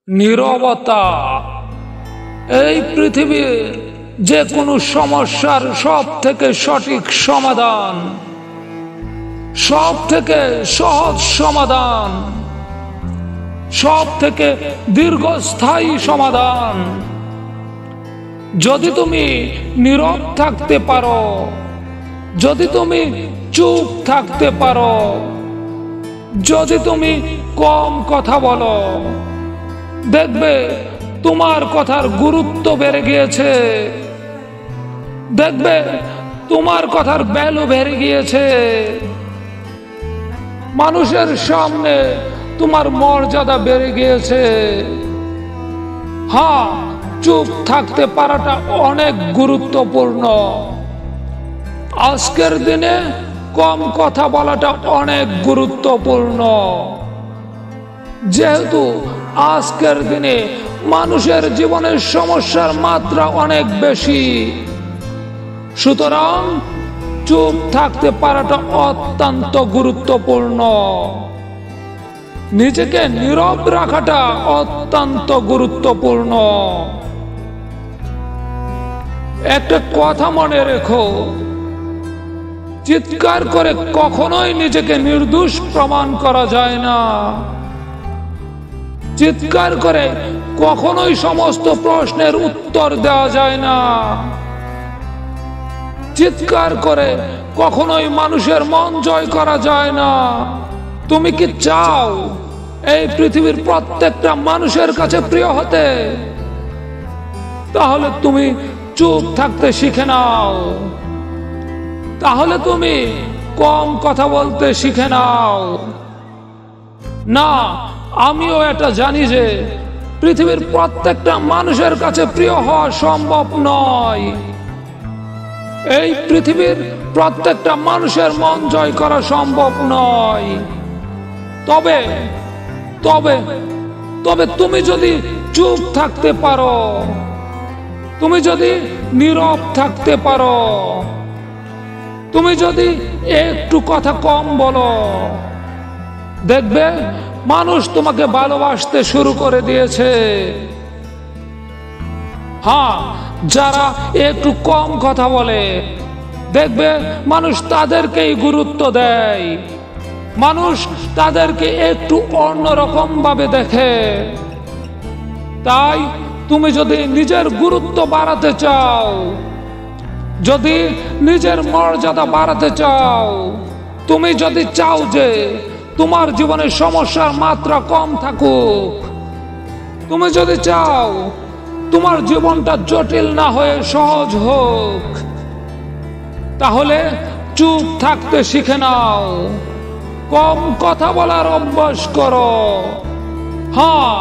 নীরবতা এই পৃথিবীর যে কোনো সমস্যার সব থেকে সঠিক সমাধান, সব থেকে সহজ সমাধান, সব থেকে দীর্ঘস্থায়ী সমাধান। যদি তুমি নীরব থাকতে পারো, যদি তুমি চুপ থাকতে পারো, যদি তুমি কম কথা বলো, দেখবে তোমার কথার গুরুত্ব বেড়ে গিয়েছে, দেখবে তোমার কথার ভ্যালু বেড়ে গিয়েছে, মানুষের সামনে তোমার মর্যাদা বেড়ে গিয়েছে। হ্যাঁ, চুপ থাকতে পারাটা অনেক গুরুত্বপূর্ণ। আজকের দিনে কম কথা বলাটা অনেক গুরুত্বপূর্ণ, যেহেতু আজকের দিনে মানুষের জীবনের সমস্যার মাত্রা অনেক বেশি। সুতরাং চুপ থাকতে পারাটা অত্যন্ত গুরুত্বপূর্ণ। নিজেকে নীরব রাখাটা অত্যন্ত গুরুত্বপূর্ণ। একটা কথা মনে রেখো, চিৎকার করে কখনোই নিজেকে নির্দোষ প্রমাণ করা যায় না। চিৎকার করে কখনোই সমস্ত প্রশ্নের উত্তর দেওয়া যায় না। চিৎকার করে কখনোই মানুষের মন জয় করা যায় না। তুমি কি চাও এই পৃথিবীর প্রত্যেকটা মানুষের কাছে প্রিয় হতে? তাহলে তুমি চুপ থাকতে শিখে নাও, তাহলে তুমি কম কথা বলতে শিখে নাও। না, আমিও এটা জানি যে পৃথিবীর প্রত্যেকটা মানুষের কাছে প্রিয় হওয়া সম্ভব নয়। এই পৃথিবীর প্রত্যেকটা মানুষের মন জয় করা সম্ভব নয়। তবে তবে তবে তুমি যদি চুপ থাকতে পারো, তুমি যদি নীরব থাকতে পারো, তুমি যদি একটু কথা কম বলো, দেখবে মানুষ তোমাকে ভালোবাসতে শুরু করে দিয়েছে। হ্যাঁ, যারা একটু কম কথা বলে, দেখবে মানুষ তাদেরকেই গুরুত্ব দেয়, মানুষ তাদেরকে একটু অন্যরকম ভাবে দেখে। তাই তুমি যদি নিজের গুরুত্ব বাড়াতে চাও, যদি নিজের মর্যাদা বাড়াতে চাও, তুমি যদি চাও যে তোমার জীবনের সমস্যার মাত্রা কম থাকুক, তুমি যদি চাও তোমার জীবনটা জটিল না হয়ে সহজ হোক, তাহলে চুপ থাকতে শিখে নাও, কম কথা বলার অভ্যাস করো। হ্যাঁ,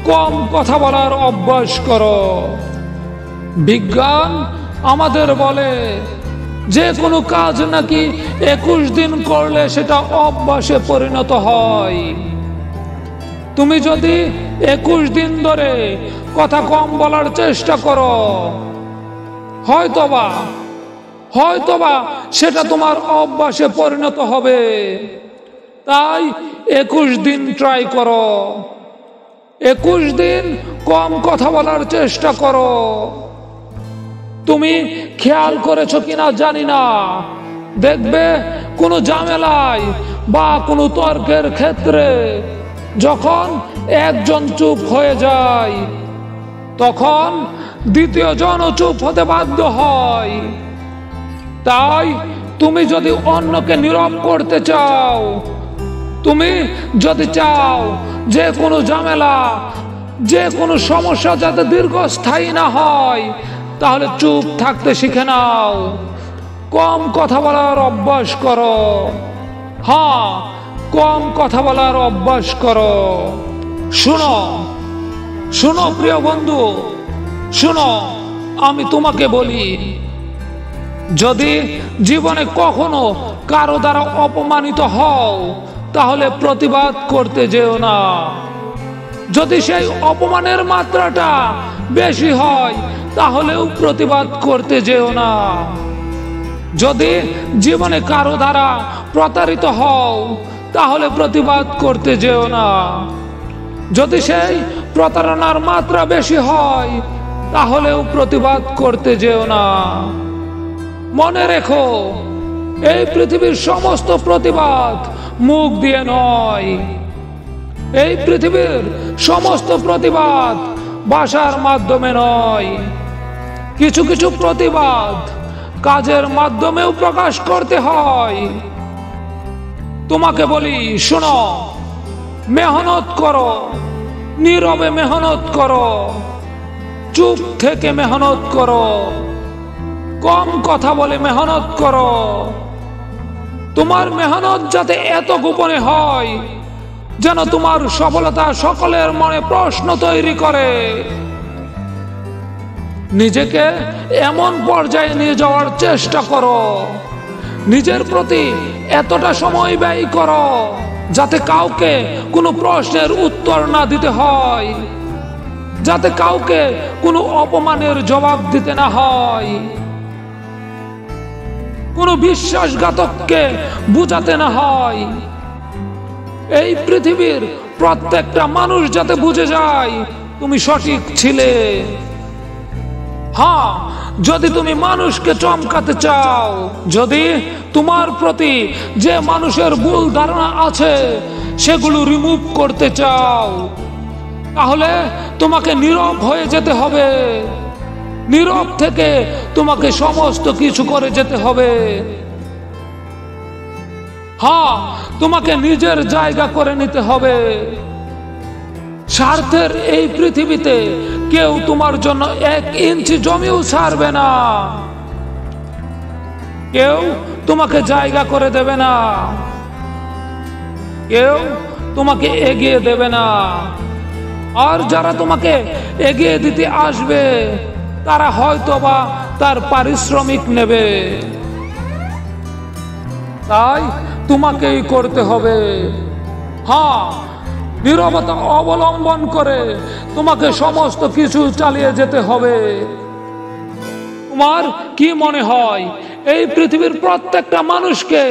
কম কথা বলার অভ্যাস করো। বিজ্ঞান আমাদের বলে যে কোনো কাজ নাকি 21 দিন করলে সেটা অভ্যাসে পরিণত হয়। তুমি যদি 21 দিন ধরে কথা কম বলার চেষ্টা করো, হয়তোবা সেটা তোমার অভ্যাসে পরিণত হবে। তাই 21 দিন ট্রাই করো, 21 দিন কম কথা বলার চেষ্টা করো। তুমি খেয়াল করেছো কিনা জানি না, দেখবে কোনো ঝামেলায় বা কোনো তর্কের ক্ষেত্রে যখন একজন চুপ হয়ে যায়, তখন দ্বিতীয় জনও চুপ হতে বাধ্য হয়। তাই তুমি যদি অন্যকে নীরব করতে চাও, তুমি যদি চাও যে কোনো ঝামেলা, যে কোনো সমস্যা যাতে দীর্ঘস্থায়ী না হয়, তাহলে চুপ থাকতে শিখে নাও, কম কথা বলার অভ্যাস করো। হ্যাঁ, কম কথা বলার অভ্যাস করো। শুনো শুনো প্রিয় বন্ধু, শুনো, আমি তোমাকে বলি, যদি জীবনে কখনো কারো দ্বারা অপমানিত হও, তাহলে প্রতিবাদ করতে যেও না। যদি সেই অপমানের মাত্রাটা বেশি হয়, তাহলেও প্রতিবাদ করতে যেও না। যদি জীবনে কারো দ্বারা প্রতারিত হও, তাহলে প্রতিবাদ করতে যেও না। যদি সেই প্রতারণার মাত্রা বেশি হয় তাহলেও প্রতিবাদ করতে যেও না। মনে রেখো, এই পৃথিবীর সমস্ত প্রতিবাদ মুখ দিয়ে নয়। এই পৃথিবীর সমস্ত প্রতিবাদ ভাষার মাধ্যমে নয়। কিছু কিছু প্রতিবাদ কাজের মাধ্যমেও প্রকাশ করতে হয়। তোমাকে বলি, শোনো, মেহনত করো, নীরবে মেহনত করো, চুপ থেকে মেহনত করো, কম কথা বলে মেহনত করো। তোমার মেহনত যাতে এত গোপনে হয় যেন তোমার সফলতা সকলের মনে প্রশ্ন তৈরি করে। নিজেকে এমন পর্যায়ে নিয়ে যাওয়ার চেষ্টা করো, নিজের প্রতি এতটা সময় ব্যয় করো যাতে কাউকে কোনো প্রশ্নের উত্তর না দিতে হয়, যাতে কাউকে কোনো অপমানের জবাব দিতে না হয়, কোনো বিশ্বাসঘাতককে বুঝাতে না হয়। এই পৃথিবীর প্রত্যেকটা মানুষ যাতে বুঝে যায় তুমি সঠিক ছিলে। হ্যাঁ, যদি তুমি মানুষকে চমকাতে চাও, যদি তোমার প্রতি যে মানুষের ভুল ধারণা আছে সেগুলো রিমুভ করতে চাও, তাহলে তোমাকে নীরব হয়ে যেতে হবে। নীরব থেকে তোমাকে সমস্ত কিছু করে যেতে হবে। হ্যাঁ, তোমাকে নিজের জায়গা করে নিতে হবে। স্বার্থের এই পৃথিবীতে কেউ তোমার জন্য 1 ইঞ্চি জমিও ছাড়বে না। কেউ তোমাকে জায়গা করে দেবে না, কেউ তোমাকে এগিয়ে দেবে না। আর যারা তোমাকে এগিয়ে দিতে আসবে তারা হয়তোবা তার পারিশ্রমিক নেবে। তাই তোমাকেই করতে হবে। হ্যাঁ, নীরবতা অবলম্বন করে তোমাকে সমস্ত কিছু চালিয়ে যেতে হবে। তোমার কি মনে হয় এই পৃথিবীর প্রত্যেকটা মানুষকে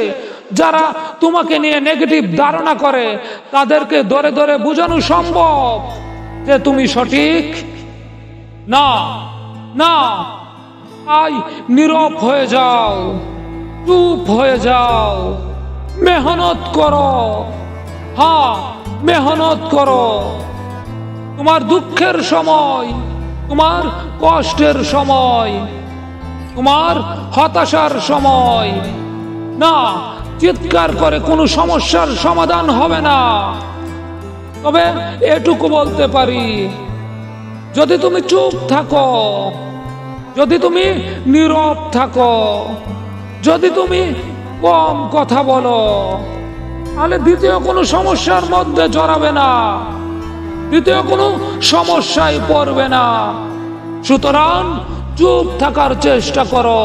যারা তোমাকে নিয়ে নেগেটিভ ধারণা করে তাদেরকে ধরে ধরে বোঝানো সম্ভব যে তুমি সঠিক? না, না। আই নীরব হয়ে যাও, চুপ হয়ে যাও, মেহনত করো। হ্যাঁ, মেহনত করো। তোমার দুঃখের সময়, তোমার কষ্টের সময়, তোমার হতাশার সময় না, চিৎকার করে কোনো সমস্যার সমাধান হবে না। তবে এটুকু বলতে পারি, যদি তুমি চুপ থাকো, যদি তুমি নীরব থাকো, যদি তুমি কম কথা বলো, তাহলে দ্বিতীয় কোনো সমস্যার মধ্যে জড়াবে না, দ্বিতীয় কোনো সমস্যায় পড়বে না। সুতরাং চুপ থাকার চেষ্টা করো।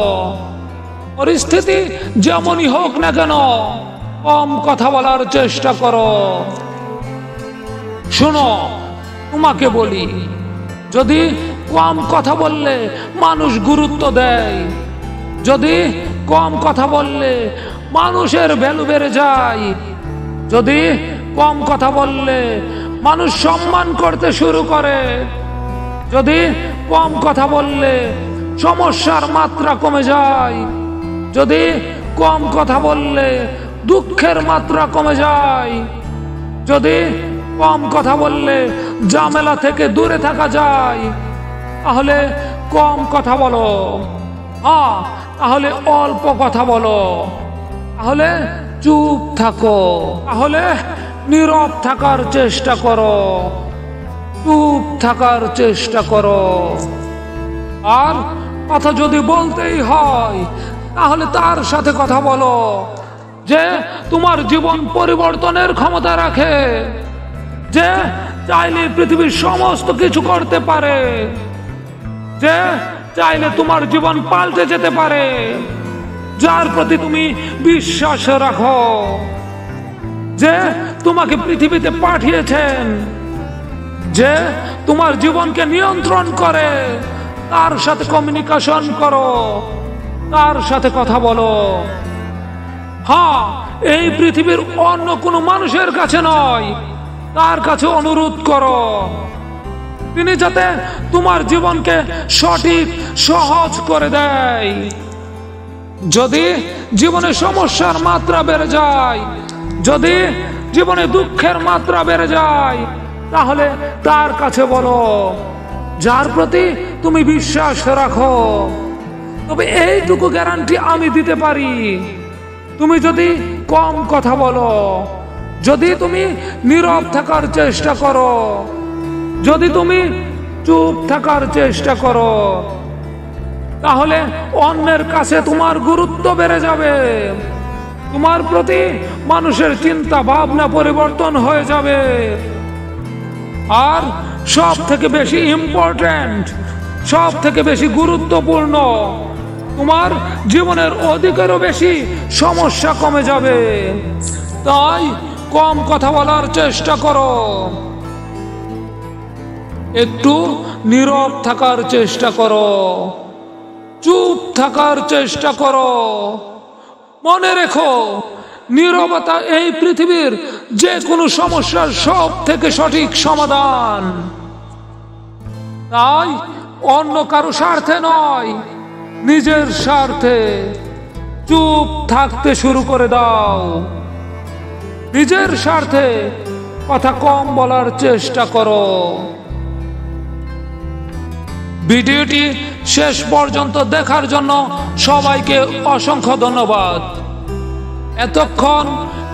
পরিস্থিতি যেমনই হোক না কেন কম কথা বলার চেষ্টা করো। শোনো, তোমাকে বলি, যদি কম কথা বললে মানুষ গুরুত্ব দেয়, যদি কম কথা বললে মানুষের ভ্যালু বেড়ে যায়, যদি কম কথা বললে মানুষ সম্মান করতে শুরু করে, যদি কম কথা বললে সমস্যার মাত্রা কমে যায়, যদি কম কথা বললে দুঃখের মাত্রা কমে যায়, যদি কম কথা বললে ঝামেলা থেকে দূরে থাকা যায়, তাহলে কম কথা বলো। হ্যাঁ, তাহলে অল্প কথা বলো, তাহলে চুপ থাকো, তাহলে নীরব থাকার চেষ্টা করো, চুপ থাকার চেষ্টা করো। আর কথা যদি বলতেই হয় তাহলে তার সাথে কথা বলো যে তোমার জীবন পরিবর্তনের ক্ষমতা রাখে, যে চাইলে পৃথিবীর সমস্ত কিছু করতে পারে, যে চাইলে তোমার জীবন পাল্টে যেতে পারে, যার প্রতি তুমি বিশ্বাস রাখো, যে তোমাকে পৃথিবীতে পাঠিয়েছেন, যে তোমার জীবনকে নিয়ন্ত্রণ করে, তার সাথে কমিউনিকেশন করো, তার সাথে কথা বলো। হ্যাঁ, এই পৃথিবীর অন্য কোনো মানুষের কাছে নয়, তার কাছে অনুরোধ করো, তিনি যাতে তোমার জীবনকে সঠিক সহজ করে দেয়। যদি জীবনে সমস্যার মাত্রা বেড়ে যায়, যদি জীবনে দুঃখের মাত্রা বেড়ে যায়, তাহলে তার কাছে বলো, যার প্রতি তুমি বিশ্বাস রাখো। তবে এইটুকু গ্যারান্টি আমি দিতে পারি, তুমি যদি কম কথা বলো, যদি তুমি নীরব থাকার চেষ্টা করো, যদি তুমি চুপ থাকার চেষ্টা করো, তাহলে অন্যের কাছে তোমার গুরুত্ব বেড়ে যাবে। তোমার প্রতি মানুষের চিন্তা ভাবনা পরিবর্তন হয়ে যাবে। আর সব থেকে বেশি ইম্পর্টেন্ট, সব থেকে বেশি গুরুত্বপূর্ণ, তোমার জীবনের অধিকেরও বেশি সমস্যা কমে যাবে। তাই কম কথা বলার চেষ্টা করো, একটু নীরব থাকার চেষ্টা করো, চুপ থাকার চেষ্টা করো। মনে রেখো, নীরবতা এই পৃথিবীর যে কোনো সমস্যার সব থেকে সঠিক সমাধান। তাই অন্য কারো স্বার্থে নয়, নিজের স্বার্থে চুপ থাকতে শুরু করে দাও। নিজের স্বার্থে কথা কম বলার চেষ্টা করো। ভিডিওটি শেষ পর্যন্ত দেখার জন্য সবাইকে অসংখ্য ধন্যবাদ। এতক্ষণ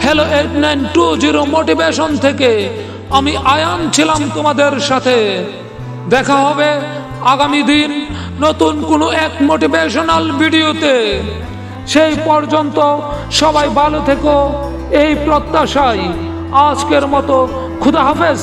হ্যালো 8920 মোটিভেশন থেকে আমি আয়ান ছিলাম তোমাদের সাথে। দেখা হবে আগামী দিন নতুন কোনো এক মোটিভেশনাল ভিডিওতে। সেই পর্যন্ত সবাই ভালো থেকো, এই প্রত্যাশায় আজকের মতো খুদা হাফেজ।